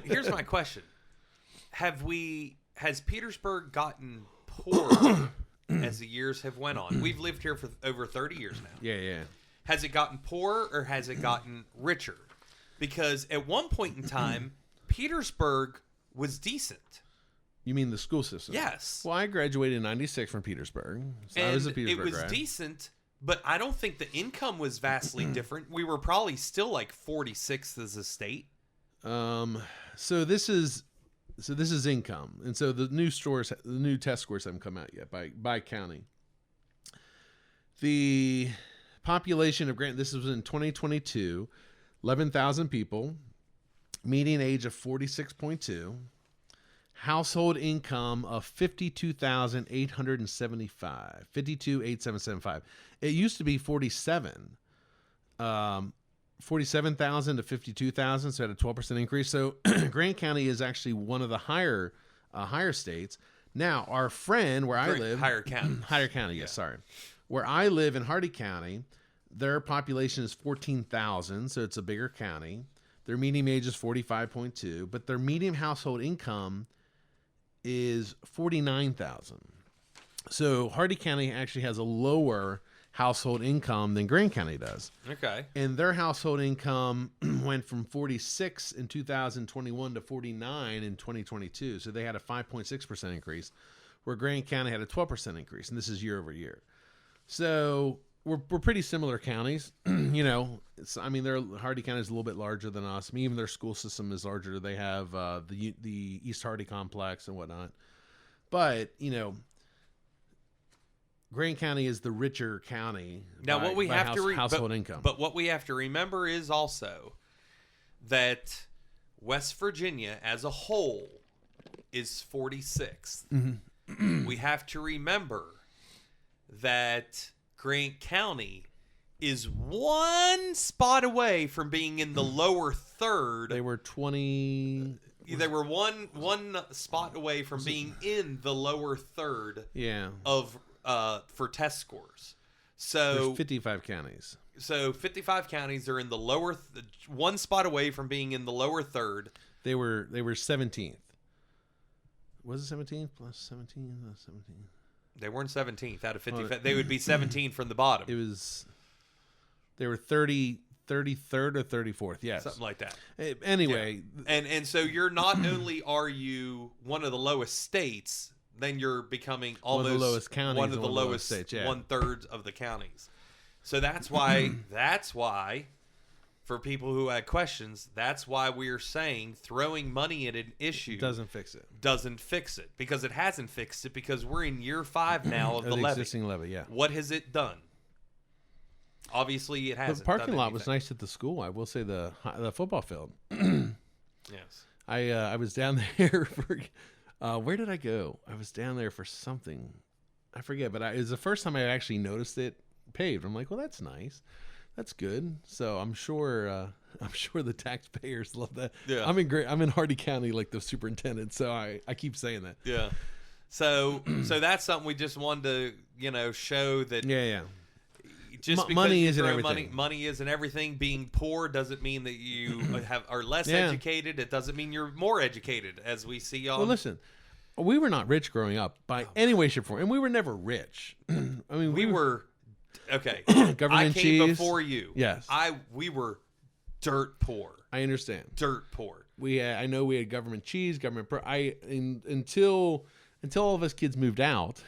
But here's my question: Has Petersburg gotten poorer as the years have went on? We've lived here for over 30 years now. Yeah. Has it gotten poorer or has it gotten richer? Because at one point in time, Petersburg was decent. You mean the school system? Yes. Well, I graduated in '96 from Petersburg. So And I was a Petersburg it was grad. decent, but I don't think the income was vastly different. We were probably still like 46th as a state. So this is income, and so the new test scores haven't come out yet by county. The population of Grant. This was in 2022, 11,000 people, median age of 46.2, household income of 52,875, 52,875. It used to be 47. 47,000 to 52,000, so it had a 12% increase. So Grant County is actually one of the higher states. Now, our friend where I live, Higher County. Higher County, yes, sorry. Where I live in Hardy County, their population is 14,000, so it's a bigger county. Their median age is 45.2, but their median household income is 49,000. So Hardy County actually has a lower household income than Grant County does. Okay. And their household income went from 46 in 2021 to 49 in 2022. So they had a 5.6% increase, where Grant County had a 12% increase, and this is year over year. So we're pretty similar counties. Hardy County is a little bit larger than us. I mean, even their school system is larger. They have the East Hardy complex and whatnot. But Grant County is the richer county. Now, what we have to household income. But what we have to remember is also that West Virginia as a whole is 46th. Mm-hmm. We have to remember that Grant County is one spot away from being in the lower third. They were 20. They were one spot away from being in the lower third. Yeah. Of for test scores. So there's 55 counties. So 55 counties are in the lower one spot away from being in the lower third. They were 17th. Was it 17th plus 17? 17. They weren't 17th out of 55. They would be 17 from the bottom. They were 33rd or 34th. Yes. Something like that. Anyway. Yeah. And so you're not only are you one of the lowest states, then you're becoming almost one of the lowest counties, one of the lowest states, yeah. 1/3 of the counties. So that's why for people who had questions, that's why we're saying throwing money at an issue doesn't fix it. Because it hasn't fixed it, because we're in year 5 now of the levy. Existing levy, yeah. What has it done? Obviously, it hasn't. The parking lot was nice at the school. I will say the football field. Yes. I was down there for. Where did I go? I was down there for something. I forget, but it was the first time I actually noticed it paved. I'm like, well, that's nice. That's good. So I'm sure the taxpayers love that. Yeah. I'm in Hardy County, like the superintendent, so I keep saying that. Yeah. So that's something we just wanted to, show that. Yeah. Just because money isn't everything. Money isn't everything. Being poor doesn't mean that you are less educated. It doesn't mean you're more educated, as we see on. Well, listen, we were not rich growing up by any way, shape, or form, and we were never rich. I mean, we were okay. Government I came cheese before you. Yes, we were dirt poor. I understand. Dirt poor. I know we had government cheese, until all of us kids moved out.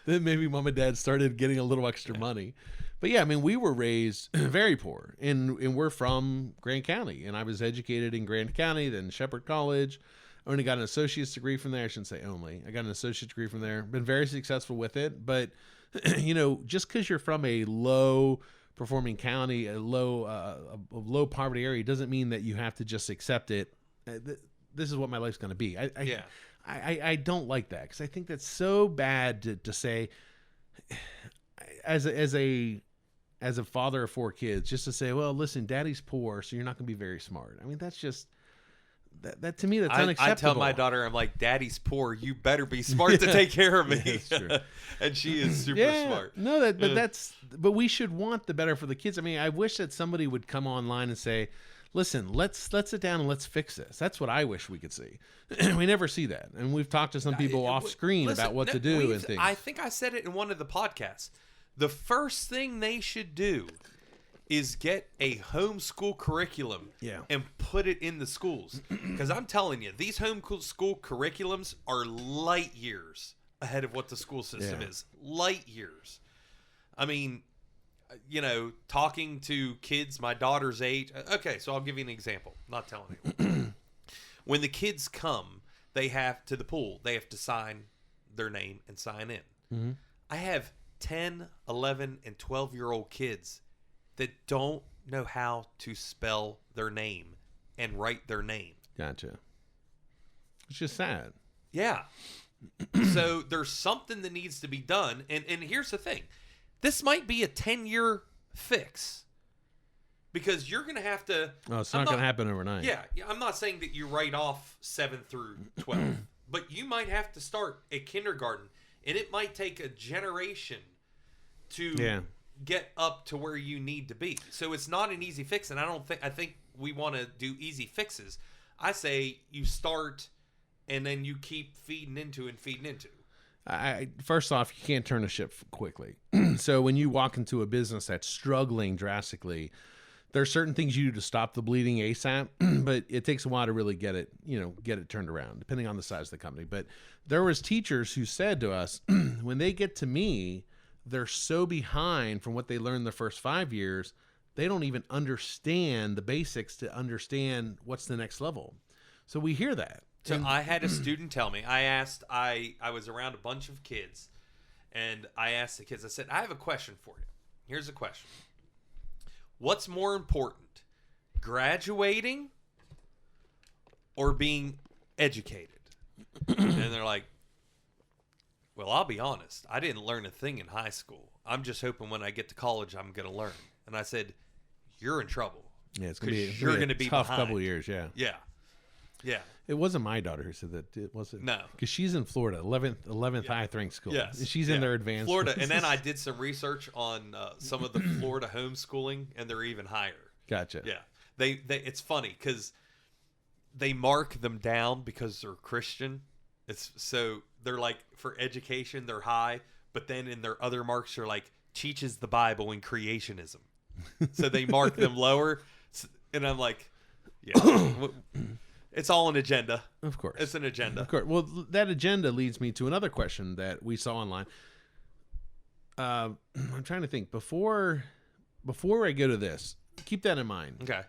Then maybe mom and dad started getting a little extra money. But yeah, I mean, we were raised very poor, and we're from Grant County, and I was educated in Grant County, then Shepherd College. I only got an associate's degree from there. I shouldn't say only. I got an associate's degree from there. Been very successful with it, but just because you're from a low performing county, a low poverty area, doesn't mean that you have to just accept it. This is what my life's going to be. I don't like that, because I think that's so bad to say as a father of 4 kids, just to say, well, listen, daddy's poor, so you're not going to be very smart. I mean, that's just that to me, that's unacceptable. I tell my daughter, I'm like, daddy's poor, you better be smart to take care of me. Yeah, that's true. And she is super smart. No, but we should want the better for the kids. I mean, I wish that somebody would come online and say, listen, let's sit down and let's fix this. That's what I wish we could see. We never see that. And we've talked to some people off screen Listen, about what to do and things. I think I said it in one of the podcasts. The first thing they should do is get a homeschool curriculum and put it in the schools. Because I'm telling you, these homeschool curriculums are light years ahead of what the school system is. Light years. I mean, you know, talking to kids my daughter's age. Okay, so I'll give you an example. I'm not telling you. When the kids come, they have to the pool. They have to sign their name and sign in. Mm-hmm. I have 10, 11, and 12-year-old kids that don't know how to spell their name and write their name. Gotcha. It's just sad. Yeah. So there's something that needs to be done. And here's the thing. This might be a 10-year fix. Because you're going to have to... Oh, it's not going to happen overnight. Yeah. I'm not saying that you write off 7 through 12. But you might have to start at kindergarten. And it might take a generation to get up to where you need to be. So it's not an easy fix. And I think we want to do easy fixes. I say you start and then you keep feeding into. First off, you can't turn a ship quickly. So when you walk into a business that's struggling drastically, there are certain things you do to stop the bleeding ASAP, but it takes a while to really get it turned around, depending on the size of the company. But there was teachers who said to us, when they get to me, they're so behind from what they learned the first 5 years, they don't even understand the basics to understand what's the next level. So we hear that. So I had a student tell me, I was around a bunch of kids, and I asked the kids, I said, I have a question for you. Here's the question. What's more important, graduating or being educated? And they're like, well, I'll be honest. I didn't learn a thing in high school. I'm just hoping when I get to college, I'm going to learn. And I said, you're in trouble. Yeah, it's going to be a tough couple of years. Yeah. Yeah. Yeah. It wasn't my daughter who said that. It wasn't. No. Because she's in Florida, 11th highest ranked school. Yes. She's in their advanced. Florida. And then I did some research on some of the Florida homeschooling, and they're even higher. Gotcha. Yeah. They it's funny because they mark them down because they're Christian. So they're like, for education, they're high. But then in their other marks, they're like, teaches the Bible and creationism. So they mark them lower. And I'm like, yeah. It's all an agenda. Of course. It's an agenda. Of course. Well, that agenda leads me to another question that we saw online. I'm trying to think. Before I go to this, keep that in mind. Okay.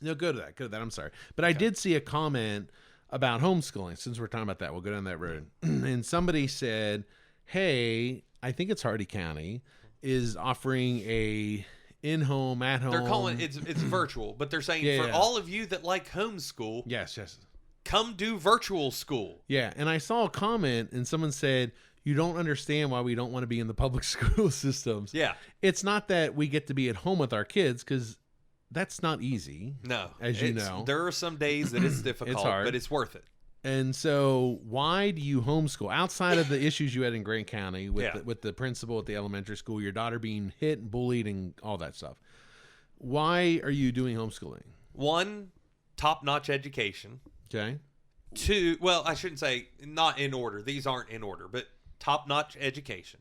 No, go to that. I'm sorry. But I did see a comment about homeschooling. Since we're talking about that, we'll go down that road. And somebody said, hey, I think it's Hardy County, is offering a in-home, at-home. They're calling it's virtual, but they're saying all of you that like homeschool, yes, come do virtual school. Yeah, and I saw a comment and someone said, you don't understand why we don't want to be in the public school systems. Yeah. It's not that we get to be at home with our kids, because that's not easy. No. As you know. There are some days that it's difficult, It's hard. but it's worth it. And so why do you homeschool? Outside of the issues you had in Grant County with the principal at the elementary school, your daughter being hit and bullied and all that stuff, why are you doing homeschooling? 1, top-notch education. Okay. 2, well, I shouldn't say not in order. These aren't in order, but top-notch education.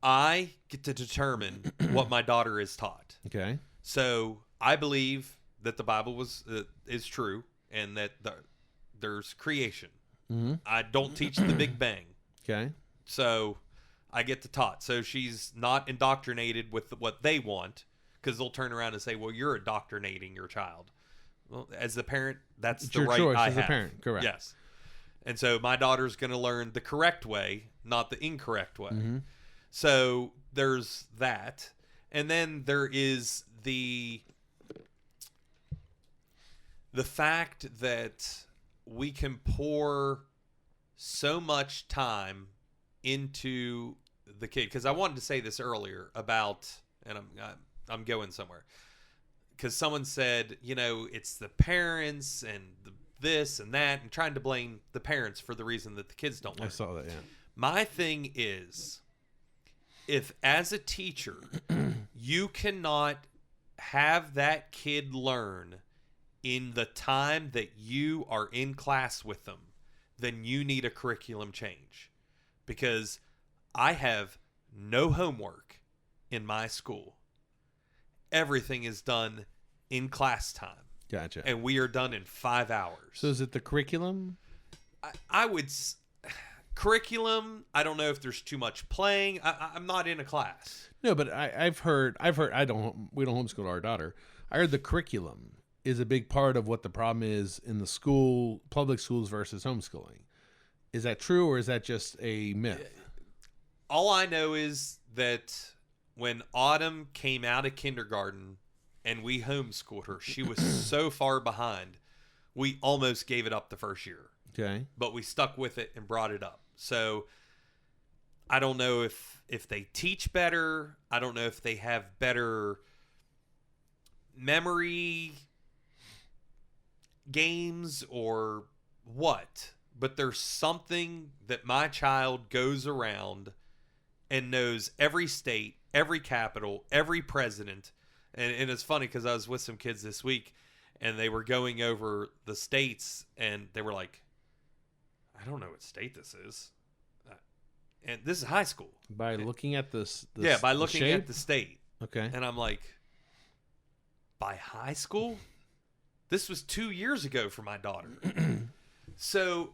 I get to determine what my daughter is taught. Okay. So I believe that the Bible is true and that there's creation. Mm-hmm. I don't teach the Big Bang. Okay. So I get to taught. So she's not indoctrinated with what they want, because they'll turn around and say, well, you're indoctrinating your child. Well, as the parent, that's It's the your right choice I as have. a parent. Correct. Yes. And so my daughter's going to learn the correct way, not the incorrect way. Mm-hmm. So there's that. And then there is the fact that we can pour so much time into the kid. Because I wanted to say this earlier about, and I'm going somewhere. Because someone said, it's the parents and this and that, and trying to blame the parents for the reason that the kids don't learn. I saw that, yeah. My thing is, if as a teacher, you cannot have that kid learn in the time that you are in class with them, then you need a curriculum change. Because I have no homework in my school. Everything is done in class time. Gotcha. And we are done in 5 hours. So is it the curriculum? I would... Curriculum, I don't know if there's too much playing. I'm not in a class. No, but I've heard, we don't homeschool our daughter. I heard the curriculum is a big part of what the problem is in the school, public schools versus homeschooling. Is that true, or is that just a myth? All I know is that when Autumn came out of kindergarten and we homeschooled her, she was so far behind, we almost gave it up the first year. Okay. But we stuck with it and brought it up. So I don't know if they teach better. I don't know if they have better memory games or what. But there's something that my child goes around and knows every state, every capital, every president. And it's funny because I was with some kids this week and they were going over the states and they were like, I don't know what state this is. And this is high school. By looking at this by looking at the state. Okay. And I'm like, by high school? This was 2 years ago for my daughter. So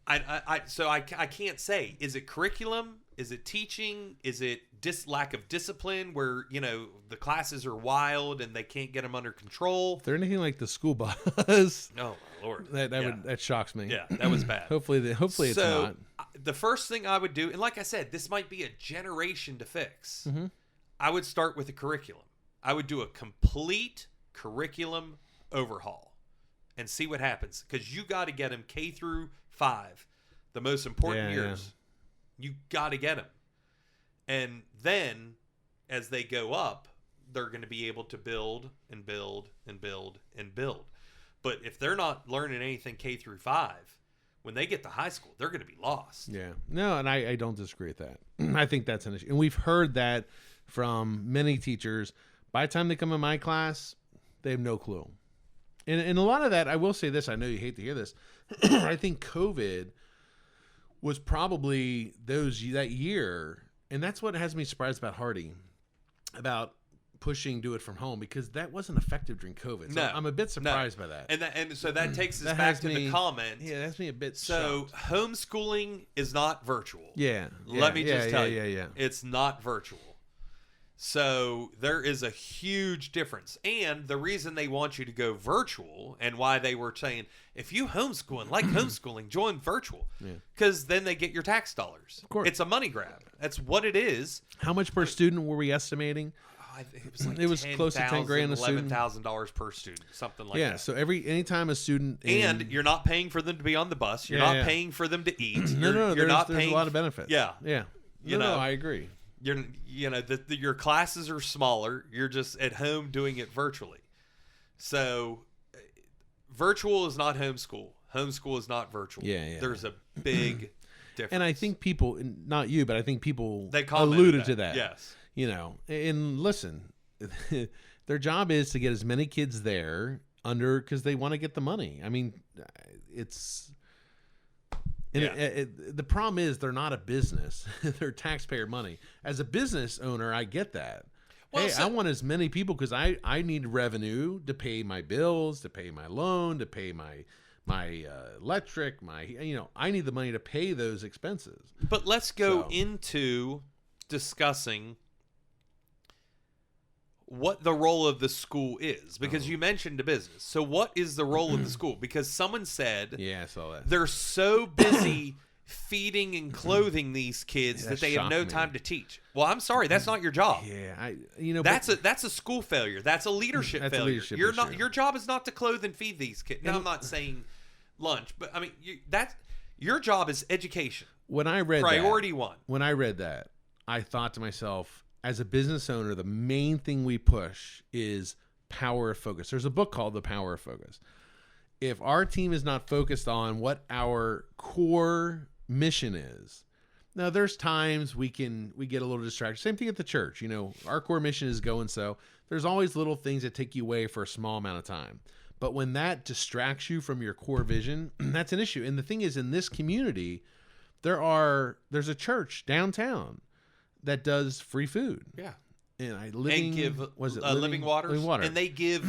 I can't say, is it curriculum? Is it teaching? Is it lack of discipline where, the classes are wild and they can't get them under control? If they're anything like the school bus. Oh, my Lord. That shocks me. Yeah, that was bad. hopefully it's not. The first thing I would do, and like I said, this might be a generation to fix. Mm-hmm. I would start with a curriculum. I would do a complete curriculum overhaul and see what happens. Because you got to get them K through 5, the most important years. You got to get them. And then, as they go up, they're going to be able to build and build and build and build. But if they're not learning anything K through 5, when they get to high school, they're going to be lost. Yeah. No, and I don't disagree with that. I think that's an issue. And we've heard that from many teachers. By the time they come in my class, they have no clue. And a lot of that, I will say this, I know you hate to hear this. I think COVID was probably that year, and that's what has me surprised about Hardy, about pushing do it from home, because that wasn't effective during COVID. So I'm a bit surprised by that. And so that takes us back to the comment. Yeah, that's me a bit shocked. Homeschooling is not virtual. Yeah. Let me just tell you. It's not virtual. So there is a huge difference. And the reason they want you to go virtual, and why they were saying, if you homeschool and like homeschooling, join virtual. Because then they get your tax dollars. Of course. It's a money grab. That's what it is. How much per student were we estimating? It was close to $10,000 a student. $11,000 per student, something like that. Yeah, so anytime a student... And you're not paying for them to be on the bus. You're not paying for them to eat. There's a lot of benefits. Yeah. Yeah. I agree. Your classes are smaller. You're just at home doing it virtually. So virtual is not homeschool. Homeschool is not virtual. Yeah. There's a big difference. And I think people, not you, but I think people they alluded to that. Yes. And listen, their job is to get as many kids there because they want to get the money. I mean, it's... the problem is they're not a business. They're taxpayer money. As a business owner, I get that. Well, I want as many people because I need revenue to pay my bills, to pay my loan, to pay my electric, I need the money to pay those expenses. But let's go into discussing what the role of the school is, because you mentioned a business. So what is the role of the school? Because someone said I saw that. They're so busy feeding and clothing these kids that they have no time to teach. Well, I'm sorry, that's not your job. Yeah, that's a school failure. That's a leadership failure. Your job is not to clothe and feed these kids. Now, I'm not saying lunch, but I mean your job is education. When I read priority one. When I read that, I thought to myself, as a business owner, the main thing we push is power of focus. There's a book called The Power of Focus. If our team is not focused on what our core mission is, Now, there's times we get a little distracted. Same thing at the church. You know, our core mission is go and sow. There's always little things that take you away for a small amount of time. But when that distracts you from your core vision, that's an issue. And the thing is, in this community, there's a church downtown that does free food. Yeah. And Living Waters? Living Water. And they give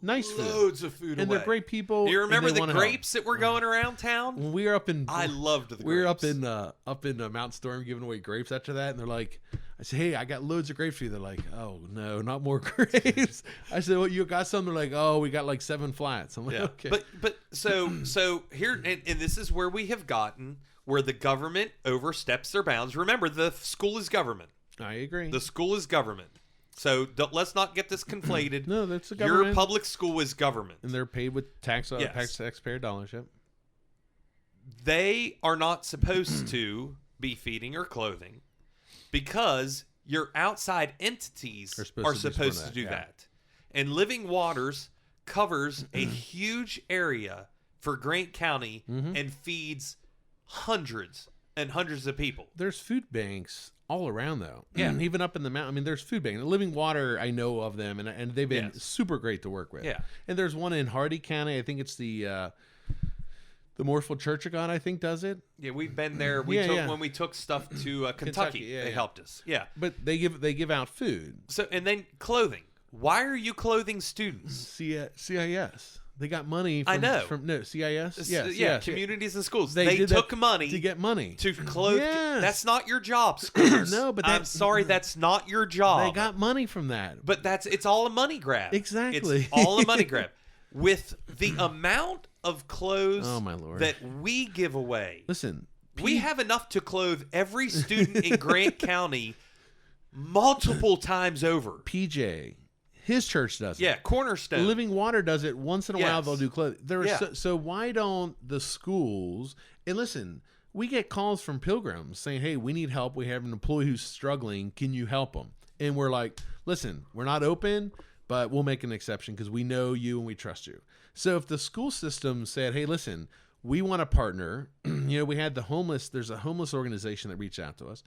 nice food. Loads of food and away. They're great people. Do you remember the grapes help. that were going around town? When we were up in, I loved the grapes. We were up in Mount Storm giving away grapes after that, and they're like, I said, hey, I got loads of grapes for you. They're like, oh no, not more grapes. I said, well, you got some? They're like, oh, we got like 7 flats. I'm like, okay. But so here, and this is where we have gotten where the government oversteps their bounds. Remember, the school is government. I agree. The school is government. So let's not get this conflated. No, that's the government. Your public school is government. And they're paid with taxpayer dollars, yep. They are not supposed to be feeding or clothing because your outside entities are supposed to do that. And Living Waters covers a huge area for Grant County and feeds hundreds and hundreds of people. There's food banks all around, though. Yeah. Even up in the mountain. I mean, there's food banks. Living Water, I know of them, and they've been super great to work with. Yeah. And there's one in Hardy County. I think it's the Mooresville Church of God, I think, does it. Yeah, we've been there. When we took stuff to Kentucky, they helped us. Yeah. But they give out food. So, and then clothing. Why are you clothing students? CIS. They got money from, CIS? Yeah, communities and schools. They took money to get money. To clothe. Yes. That's not your job, schools. No, but I'm sorry, that's not your job. They got money from that. But it's all a money grab. Exactly. It's all a money grab. With the amount of clothes that we give away. Listen. We have enough to clothe every student in Grant County multiple times over. PJ. His church does it. Yeah, Cornerstone. Living Water does it once in a while. They'll do clothing. So why don't the schools? And listen, we get calls from pilgrims saying, "Hey, we need help. We have an employee who's struggling. Can you help them?" And we're like, "Listen, we're not open, but we'll make an exception because we know you and we trust you." So if the school system said, "Hey, listen, we want to partner," we had there's a homeless organization that reached out to us.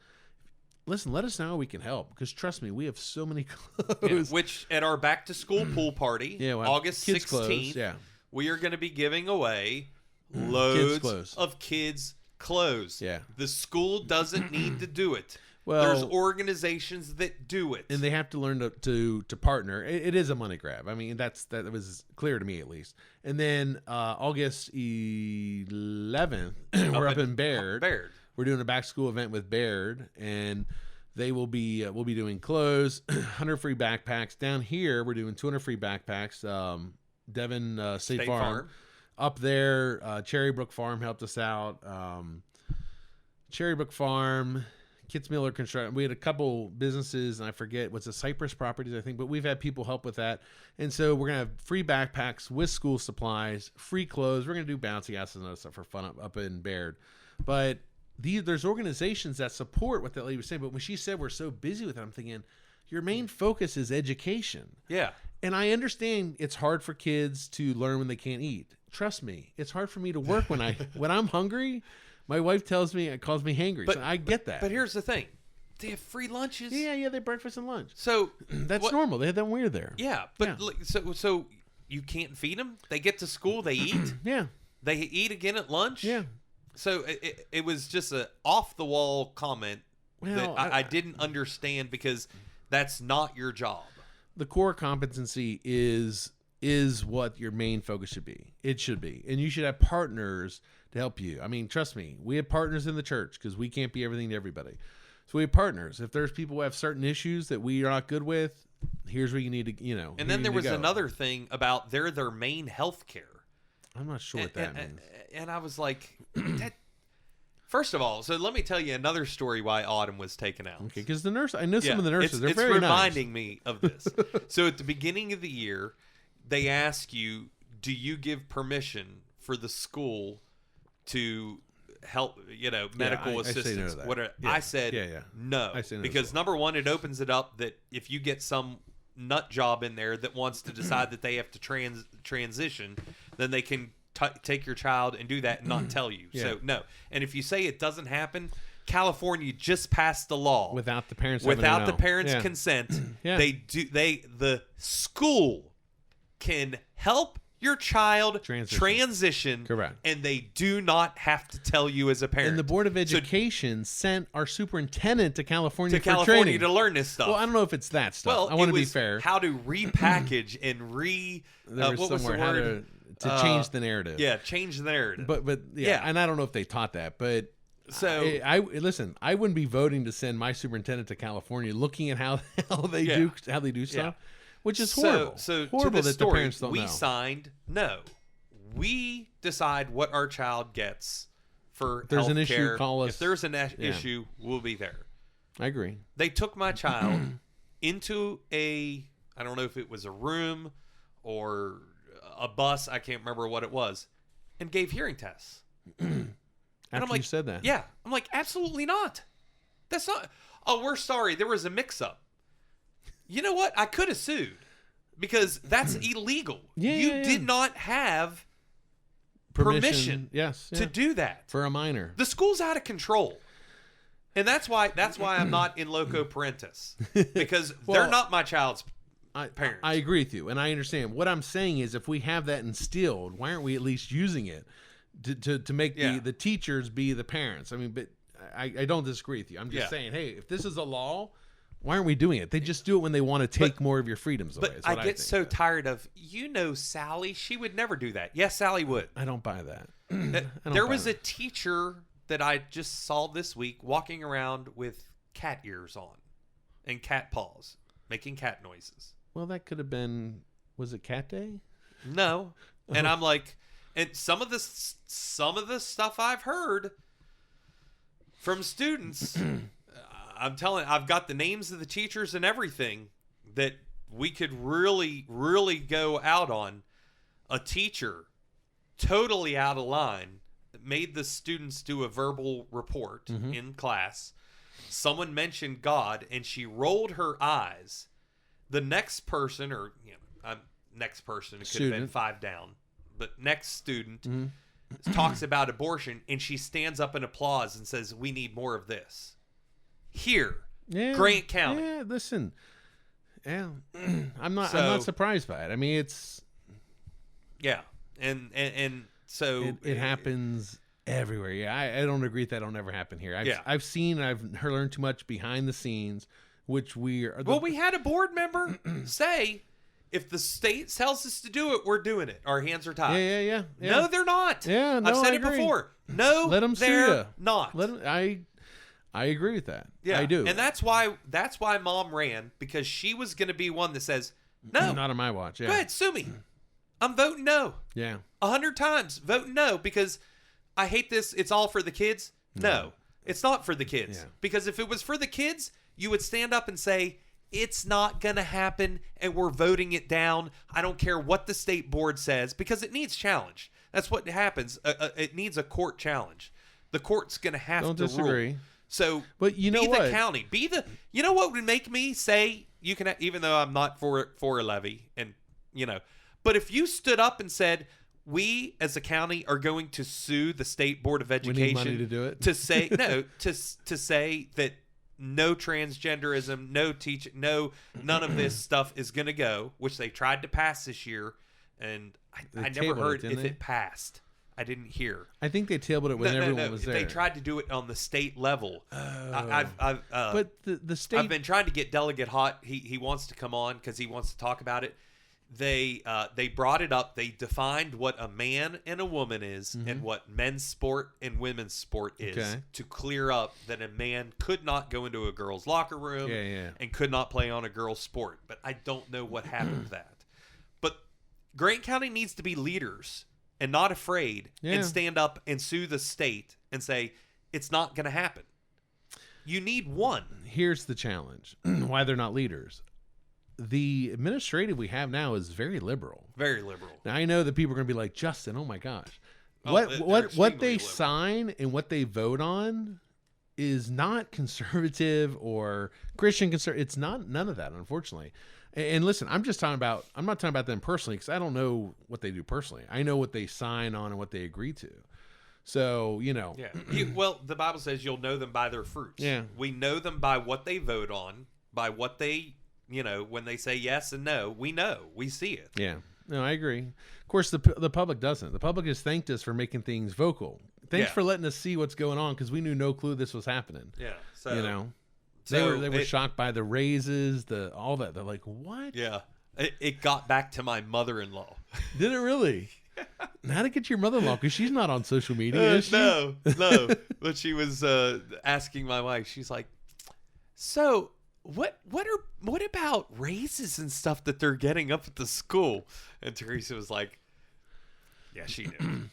Listen, let us know how we can help because trust me, we have so many clothes. Yeah, which at our back to school pool party, August 16th, we are going to be giving away loads of kids' clothes. Yeah. The school doesn't need to do it. Well, there's organizations that do it. And they have to learn to partner. It is a money grab. I mean, that was clear to me at least. And then August 11th, we're up in Baird. We're doing a back school event with Baird, and they will be we'll be doing clothes, 100 free backpacks. Down here, we're doing 200 free backpacks. Devon State Farm. Up there, Cherrybrook Farm helped us out. Cherrybrook Farm, Kitzmiller Construction. We had a couple businesses, and I forget what's the Cypress Properties, I think, but we've had people help with that. And so we're gonna have free backpacks with school supplies, free clothes. We're gonna do bouncy houses and other stuff for fun up in Baird, but. There's organizations that support what that lady was saying, but when she said we're so busy with it, I'm thinking your main focus is education. Yeah. And I understand it's hard for kids to learn when they can't eat. Trust me, it's hard for me to work when I'm hungry. My wife calls me hangry. So I get that. But here's the thing. They have free lunches. Yeah, they have breakfast and lunch. So that's normal. They had that when we were there. Yeah, but so you can't feed them? They get to school, they eat? Yeah. They eat again at lunch? Yeah. So it was just a off-the-wall comment that I didn't understand because that's not your job. The core competency is what your main focus should be. It should be. And you should have partners to help you. I mean, trust me, we have partners in the church because we can't be everything to everybody. So we have partners. If there's people who have certain issues that we are not good with, here's where you need to, And then there was another thing about they're their main health care. I'm not sure what that means. And I was like, first of all, so let me tell you another story why Autumn was taken out. Okay, because I know some of the nurses, they're very nice. It's reminding me of this. So at the beginning of the year, they ask you, do you give permission for the school to help, medical assistance? I said no. I say no because number one, it opens it up that if you get some nut job in there that wants to decide that they have to transition, then they can take your child and do that and not tell you. So no. And if you say it doesn't happen, California just passed the law without the parents consent. The school can help your child transition. Correct. And they do not have to tell you as a parent. And the Board of Education sent our superintendent to California to learn this stuff. Well, I don't know if it's that stuff. Well, I want to be fair. How to repackage and what was the word? To change the narrative. Yeah, change the narrative. But yeah, and I don't know if they taught that, but so I listen, I wouldn't be voting to send my superintendent to California looking at how they do stuff, which is horrible. So horrible to this that the parents don't know. We decide what our child gets for if there's an healthcare. issue, call us. If there's an issue, we'll be there. I agree. They took my child into I don't know if it was a room or a bus, I can't remember what it was, and gave hearing tests. After you said that. Yeah. I'm like, absolutely not. That's not. Oh, we're sorry. There was a mix-up. You know what? I could have sued because that's illegal. You did not have permission to do that. For a minor. The school's out of control. And that's why I'm not in loco parentis. Because they're not my child's parents. I agree with you, and I understand. What I'm saying is if we have that instilled, why aren't we at least using it to make the teachers be the parents? I mean, but I don't disagree with you. I'm just saying, hey, if this is a law, why aren't we doing it? They just do it when they want to take more of your freedoms away. But I get so tired of, Sally, she would never do that. Yes, Sally would. I don't buy that. There was a teacher that I just saw this week walking around with cat ears on and cat paws, making cat noises. Well, that could have been, was it Cat Day? No. And I'm like, and some of the stuff I've heard from students, I'm telling, I've got the names of the teachers and everything that we could really, really go out on. A teacher totally out of line made the students do a verbal report in class. Someone mentioned God and she rolled her eyes. The next person, it could have been 5 down, but next student talks about abortion, and she stands up in applause and says, "We need more of this." Here, Grant County. Yeah, listen. Yeah, I'm not surprised by it. I mean, it's and so it happens everywhere. Yeah, I don't agree that don't ever happen here. I've seen, I've learned too much behind the scenes. Which we are. Well, we had a board member say, if the state tells us to do it, we're doing it. Our hands are tied. Yeah. No, they're not. Yeah, no, I've said it before. No, let them they're not. I agree with that. Yeah, I do. And that's why Mom ran, because she was going to be one that says, no. Not on my watch. Yeah. Go ahead, sue me. I'm voting no. Yeah. 100 times voting no, because I hate this. It's all for the kids. No, it's not for the kids. Yeah. Because if it was for the kids, you would stand up and say, it's not going to happen and we're voting it down. I don't care what the state board says, because it needs challenge. That's what happens. It needs a court challenge. The court's going to have to disagree. Rule. So, but you know be what? the county. You know what would make me say you can, even though I'm not for a levy, and but if you stood up and said, we as a county are going to sue the State Board of Education, we need money to do it. To say to say that no transgenderism, none of this stuff is going to go, which they tried to pass this year, and I never heard if it passed. I didn't hear. I think they tabled it when everyone was there. They tried to do it on the state level. But the state. I've been trying to get Delegate Hott. He wants to come on because he wants to talk about it. They brought it up. They defined what a man and a woman is and what men's sport and women's sport is to clear up that a man could not go into a girl's locker room and could not play on a girl's sport. But I don't know what happened to that. But Grant County needs to be leaders and not afraid and stand up and sue the state and say, it's not going to happen. You need one. Here's the challenge. Why they're not leaders. The administrative we have now is very liberal. Very liberal. Now I know that people are going to be like, Justin, oh my gosh. What they sign and what they vote on is not conservative or Christian conservative. It's not none of that, unfortunately. And listen, I'm not talking about them personally, because I don't know what they do personally. I know what they sign on and what they agree to. So, you know. Yeah. Well, the Bible says you'll know them by their fruits. Yeah. We know them by what they vote on, by what they, when they say yes and no, we know. We see it. Yeah. No, I agree. Of course, the public doesn't. The public has thanked us for making things vocal. Thanks for letting us see what's going on because we knew no clue this was happening. Yeah. So, they were shocked by the raises, all that. They're like, what? Yeah. It got back to my mother-in-law. Did it really? How to get your mother-in-law? Because she's not on social media, is she? No. But she was asking my wife. She's like, so what about raises and stuff that they're getting up at the school? And Teresa was like, yeah, she knew.